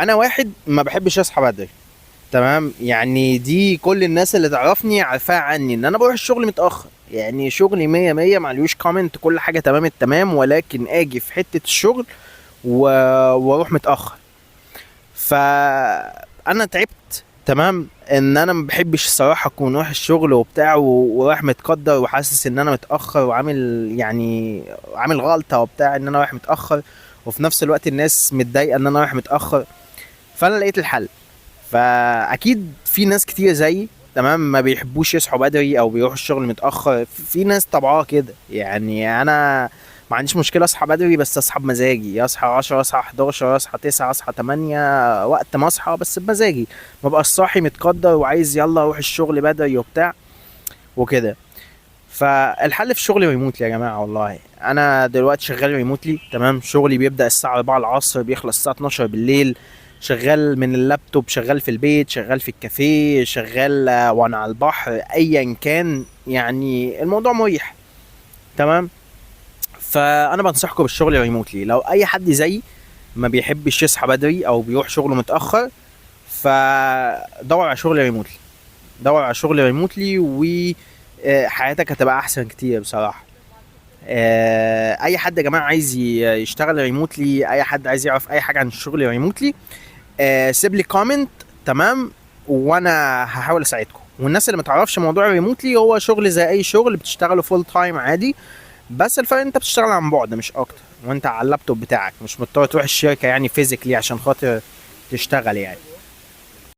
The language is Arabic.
انا واحد ما بحبش اصحى بدري. تمام، يعني دي كل الناس اللي تعرفني عارفاها عني ان انا بروح الشغل متاخر. يعني شغلي مية مية، معليوش كومنت، كل حاجه تمام التمام، ولكن اجي في حته الشغل و... واروح متاخر. فانا تعبت. تمام، ان انا ما بحبش الصراحه اكون رايح الشغل وبتاع ورايح متقدر وحاسس ان انا متاخر وعامل يعني عامل غلطه وبتاع ان انا رايح متاخر، وفي نفس الوقت الناس متضايقه ان انا رايح متاخر. فانا لقيت الحل. فاكيد في ناس كتير زيي تمام ما بيحبوش يصحوا بدري او بيروحوا الشغل متاخر. في ناس طبعها كده. يعني انا ما عنديش مشكله اصحى بدري، بس اصحى بمزاجي، اصحى 10 اصحى 11 اصحى 9 اصحى 8 وقت ما اصحى، بس بمزاجي. ما بقاش صاحي متقدر وعايز يلا اروح الشغل بدري وبتاع وكده. فالحل في شغلي ريموتلي يا جماعه. والله انا دلوقتي شغال ريموتلي. تمام، شغلي بيبدا الساعه 4 العصر بيخلص الساعه 12 بالليل. شغال من اللابتوب، شغال في البيت، شغال في الكافيه، شغال وانا على البحر، ايا كان. يعني الموضوع مريح. تمام. فانا بنصحكم بالشغل ريموتلي. لو اي حد زيي ما بيحبش يصحى بدري او بيروح شغله متاخر، فدور على شغل ريموتلي. دور على شغل ريموتلي وحياتك هتبقى احسن كتير بصراحه. اي حد يا جماعه عايز يشتغل ريموتلي، اي حد عايز يعرف اي حاجه عن الشغل ريموتلي، سيب لي كومنت. تمام، وانا هحاول اساعدكم. والناس اللي ما تعرفش موضوع الريموتلي، هو شغل زي اي شغل بتشتغله فول تايم عادي. بس الفرق انت بتشتغل عن بعد مش اكتر، وانت على اللابتوب بتاعك، مش مضطر تروح الشركه يعني فيزيكلي عشان خاطر تشتغل يعني.